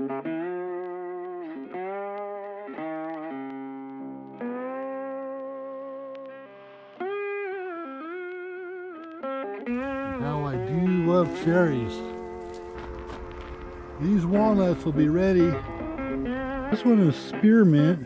How I do love cherries. These walnuts will be ready. This one is spearmint.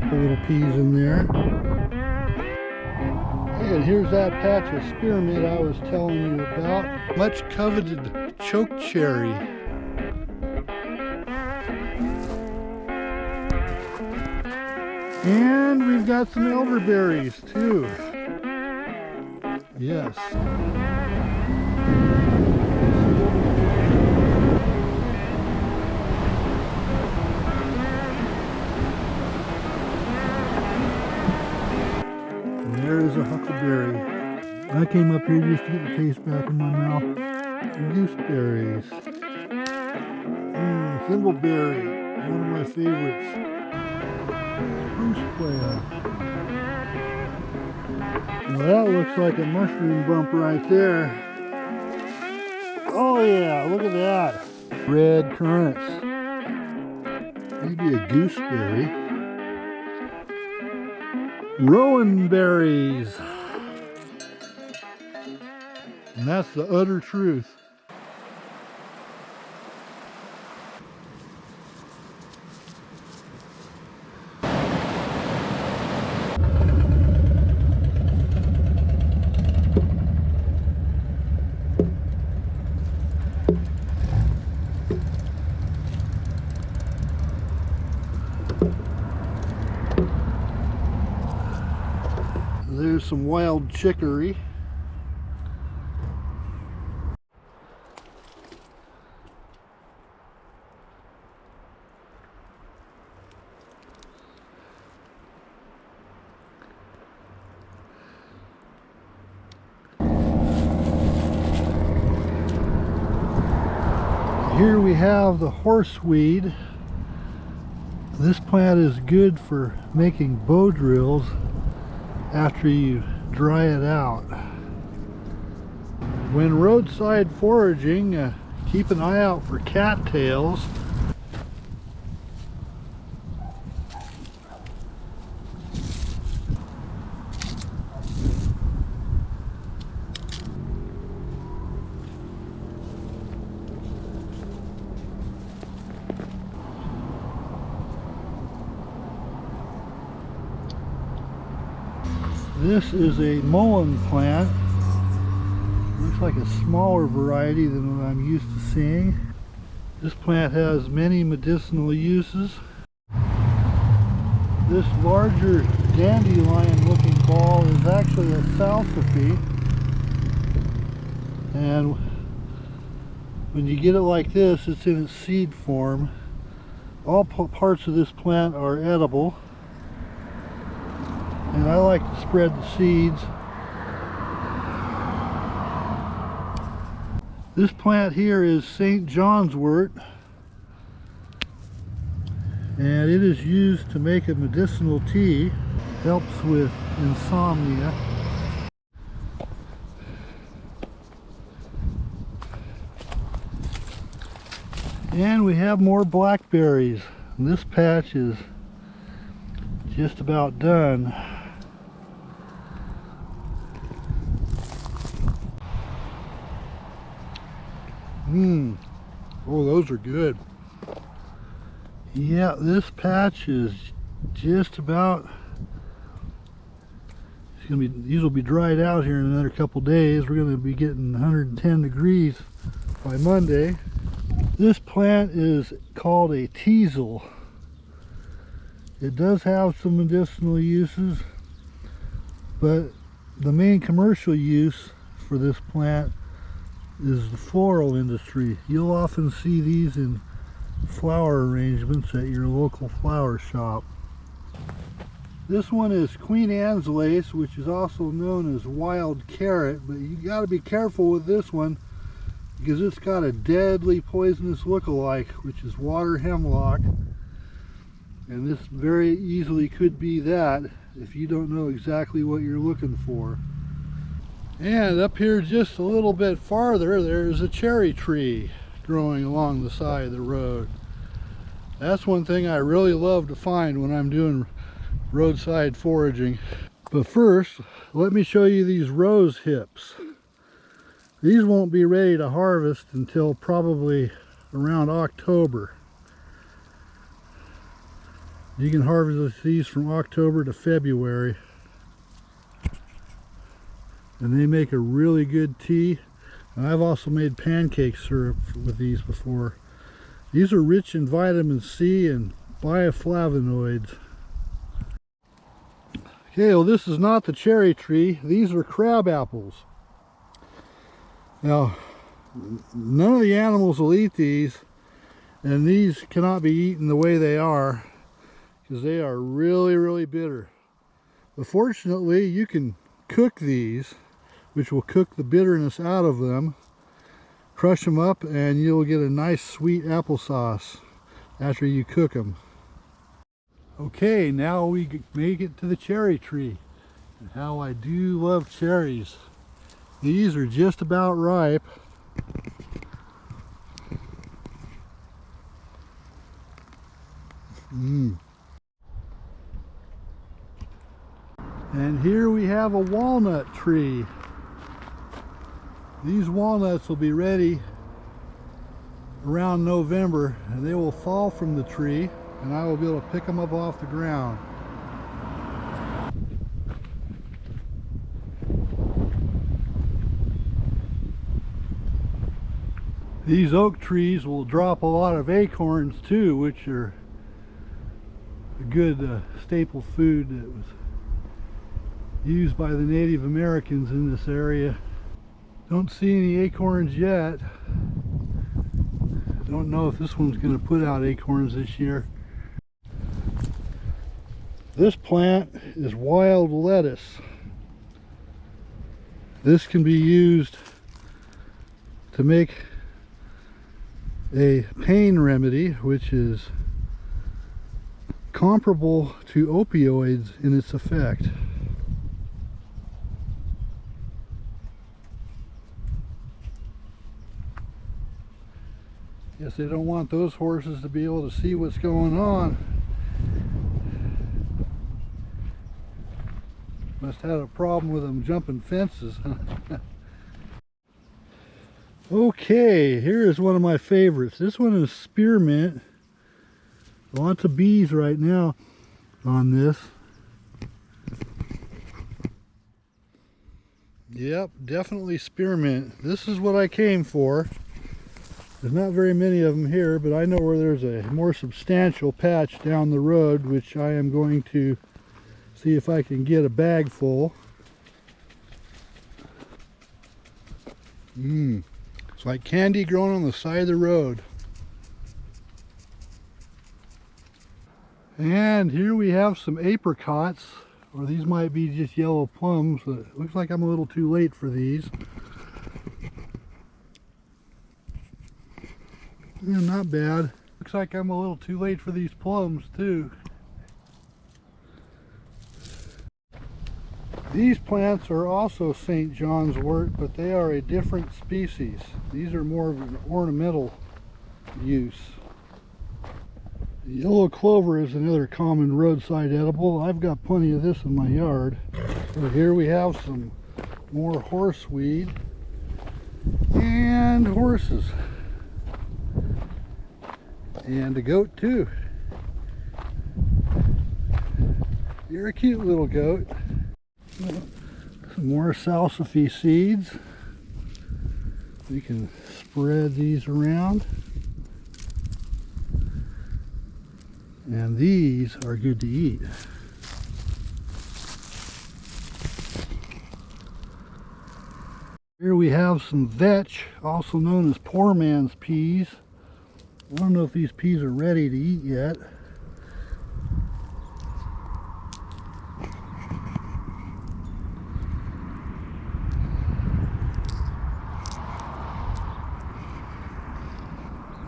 Put little peas in there. And here's that patch of spearmint I was telling you about. Much coveted chokecherry. And we've got some elderberries too. Yes. And there's a huckleberry. I came up here just to get the taste back in my mouth. Gooseberries. Thimbleberry, one of my favorites. Spruce quail. Well, that looks like a mushroom bump right there. Oh yeah, look at that. Red currants. Maybe a gooseberry. Rowan berries. And that's the utter truth. There's some wild chicory. Here we have the horseweed. This plant is good for making bow drills after you dry it out. When roadside foraging, keep an eye out for cattails. This is a mullein plant. Looks like a smaller variety than what I'm used to seeing. This plant has many medicinal uses. This larger dandelion looking ball is actually a salsify. And when you get it like this, it's in its seed form. All parts of this plant are edible. And I like to spread the seeds. This plant here is St. John's wort, and it is used to make a medicinal tea. Helps with insomnia. And we have more blackberries. This patch is just about done. Oh, those are good. Yeah, this patch is just about, it's gonna be, these will be dried out here in another couple days. We're gonna be getting 110 degrees by Monday. This plant is called a teasel. It does have some medicinal uses, but the main commercial use for this plant is the floral industry. You'll often see these in flower arrangements at your local flower shop. This one is Queen Anne's lace, which is also known as wild carrot, but you got to be careful with this one because it's got a deadly poisonous look-alike, which is water hemlock, and this very easily could be that if you don't know exactly what you're looking for. And up here just a little bit farther, there's a cherry tree. growing along the side of the road. That's one thing I really love to find when I'm doing roadside foraging. But first, let me show you these rose hips. These won't be ready to harvest until probably around October. You can harvest these from October to February. And they make a really good tea. And I've also made pancake syrup with these before. These are rich in vitamin C and bioflavonoids. Okay, well, this is not the cherry tree. These are crab apples. Now, none of the animals will eat these, and these cannot be eaten the way they are because they are really, really bitter. But fortunately, you can cook these, which will cook the bitterness out of them. Crush them up and you'll get a nice sweet applesauce after you cook them. Okay, now we make it to the cherry tree. And how I do love cherries. These are just about ripe. And here we have a walnut tree. These walnuts will be ready around November, and they will fall from the tree, and I will be able to pick them up off the ground. These oak trees will drop a lot of acorns too, which are a good staple food that was used by the Native Americans in this area. Don't see any acorns yet. Don't know if this one's going to put out acorns this year. This plant is wild lettuce. This can be used to make a pain remedy, which is comparable to opioids in its effect. Guess they don't want those horses to be able to see what's going on. Must have a problem with them jumping fences. Okay, here is one of my favorites. This one is spearmint. Lots of bees right now on this. Yep, definitely spearmint. This is what I came for. There's not very many of them here, but I know where there's a more substantial patch down the road, which I am going to see if I can get a bag full. It's like candy growing on the side of the road. And here we have some apricots, or these might be just yellow plums. It looks like I'm a little too late for these. Yeah, not bad. Looks like I'm a little too late for these plums too. These plants are also St. John's wort, but they are a different species. These are more of an ornamental use. Yellow clover is another common roadside edible. I've got plenty of this in my yard. So here we have some more horseweed and horses. And a goat too. You're a cute little goat. Some more salsify seeds. We can spread these around. And these are good to eat. Here we have some vetch, also known as poor man's peas. I don't know if these peas are ready to eat yet.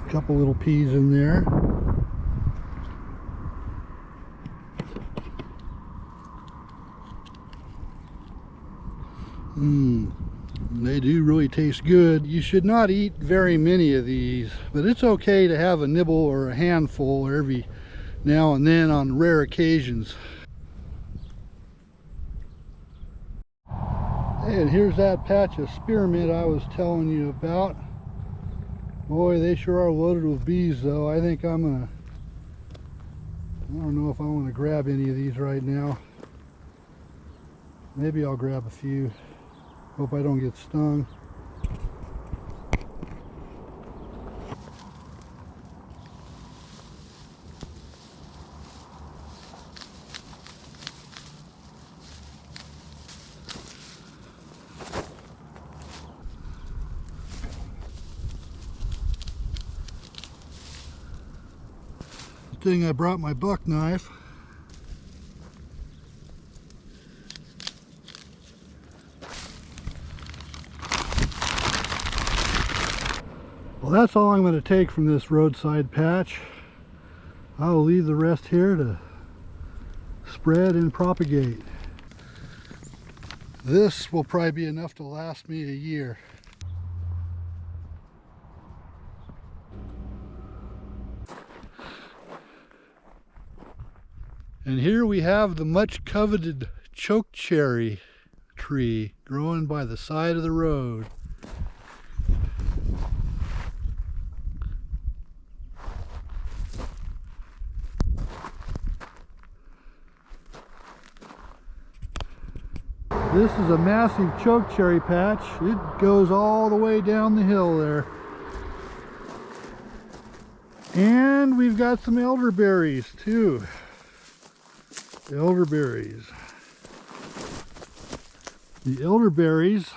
A couple little peas in there. They do really taste good. You should not eat very many of these, but it's okay to have a nibble or a handful every now and then on rare occasions. And here's that patch of spearmint I was telling you about. Boy, they sure are loaded with bees though. I think I don't know if I want to grab any of these right now. Maybe I'll grab a few. Hope I don't get stung. Good thing I brought my buck knife. Well, that's all I'm going to take from this roadside patch. I'll leave the rest here to spread and propagate. This will probably be enough to last me a year. And here we have the much coveted chokecherry tree growing by the side of the road. This is a massive chokecherry patch. It goes all the way down the hill there. And we've got some elderberries too. Elderberries. The elderberries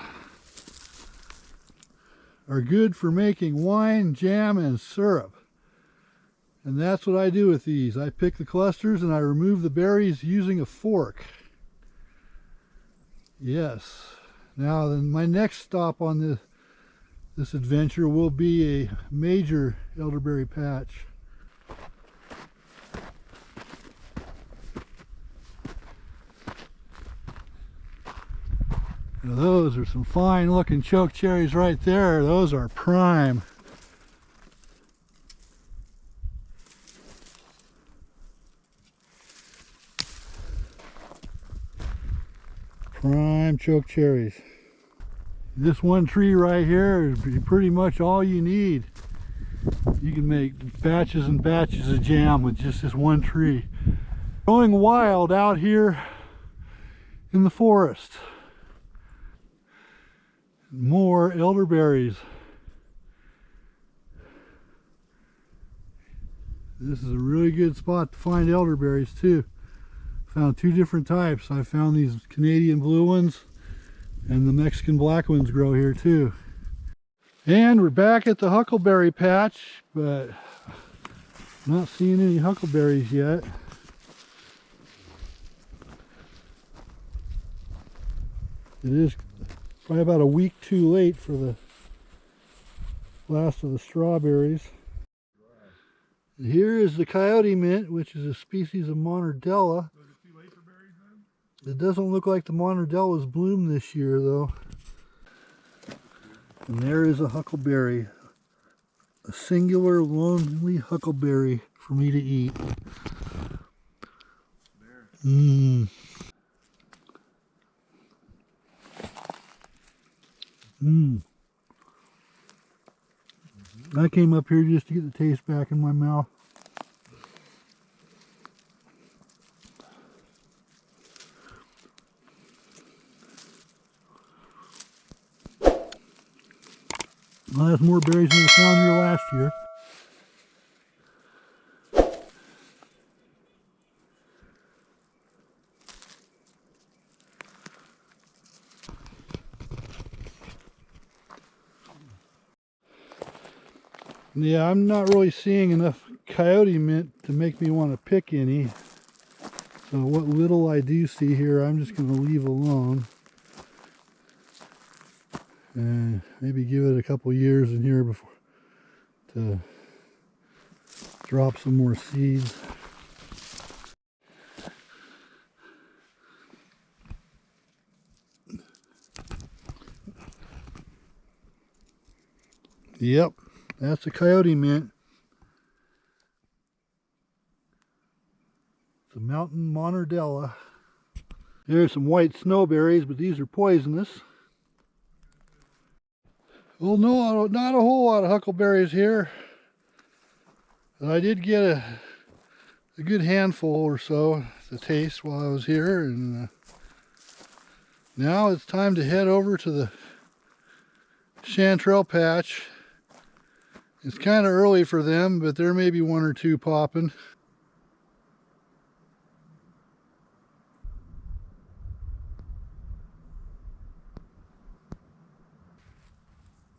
are good for making wine, jam, and syrup. And that's what I do with these. I pick the clusters and I remove the berries using a fork. Yes. Now then, my next stop on this adventure will be a major elderberry patch. Now those are some fine looking chokecherries right there. Those are prime. Prime chokecherries. This one tree right here is pretty much all you need. You can make batches and batches of jam with just this one tree. Going wild out here in the forest. More elderberries. This is a really good spot to find elderberries too. Found two different types. I found these Canadian blue ones and the Mexican black ones grow here too. And we're back at the huckleberry patch, but not seeing any huckleberries yet. It is probably about a week too late for the last of the strawberries. And here is the coyote mint, which is a species of monardella. It doesn't look like the monardellas bloom this year though. And there is a huckleberry. A singular lonely huckleberry for me to eat. Mmm. Mmm. I came up here just to get the taste back in my mouth. Well, that's more berries than I found here last year. Yeah, I'm not really seeing enough coyote mint to make me want to pick any. So what little I do see here, I'm just going to leave alone. And maybe give it a couple years in here before to drop some more seeds. Yep, that's a coyote mint. It's a mountain monardella. There's some white snowberries, but these are poisonous. Well, no, not a whole lot of huckleberries here. But I did get a good handful or so to taste while I was here, and now it's time to head over to the chanterelle patch. It's kind of early for them, but there may be one or two popping.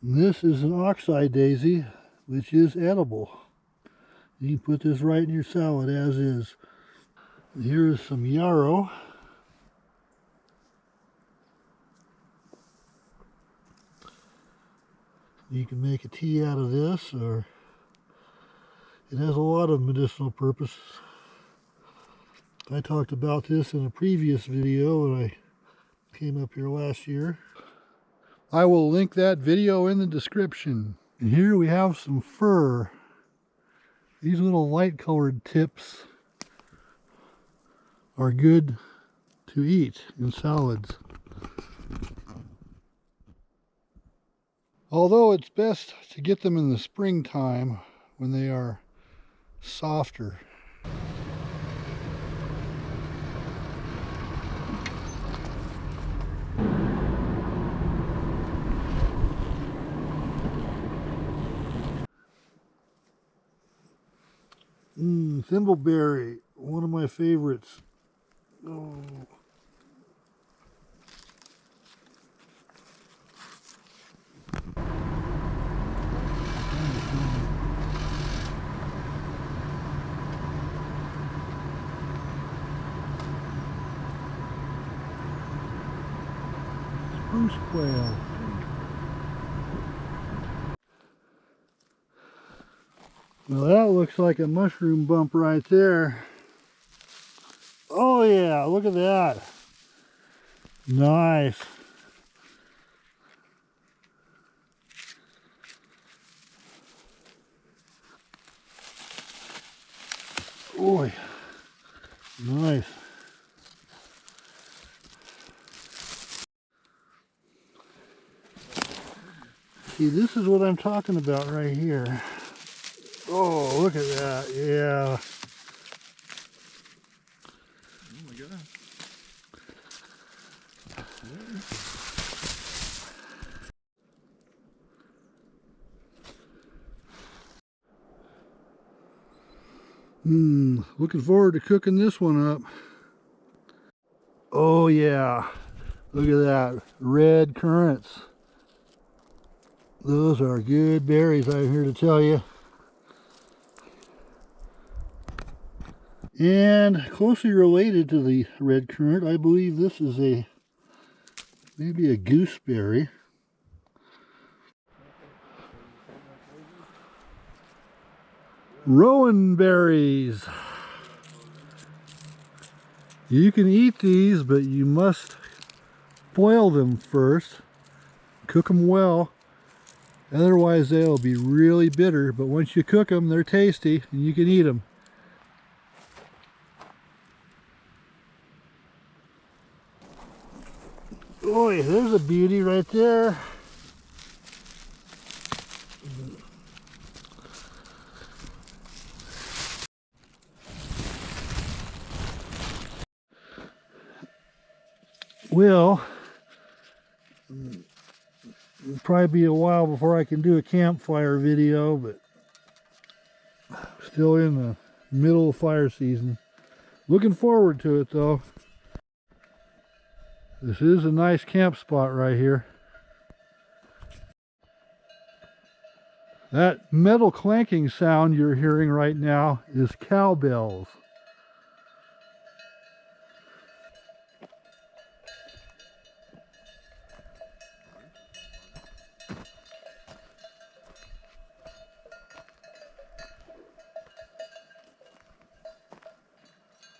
This is an oxeye daisy, which is edible. You can put this right in your salad as is. Here's some yarrow. You can make a tea out of this, or it has a lot of medicinal purposes. I talked about this in a previous video when I came up here last year. I will link that video in the description. And here we have some fir. These little light colored tips are good to eat in salads. Although it's best to get them in the springtime when they are softer. Thimbleberry, one of my favorites. Oh. Spruce quail. Well, that looks like a mushroom bump right there. Oh yeah, look at that. Nice. Boy, nice. See, this is what I'm talking about right here. Oh, look at that. Yeah. Oh my God. Looking forward to cooking this one up. Oh yeah. Look at that. Red currants. Those are good berries, I'm here to tell you. And closely related to the red currant, I believe this is maybe a gooseberry. Rowan berries. You can eat these, but you must boil them first. Cook them well. Otherwise they'll be really bitter, but once you cook them, they're tasty and you can eat them. Boy, there's a beauty right there. Well, it'll probably be a while before I can do a campfire video, but still in the middle of fire season. Looking forward to it though. This is a nice camp spot right here. That metal clanking sound you're hearing right now is cowbells.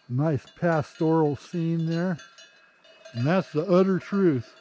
Nice pastoral scene there. And that's the utter truth.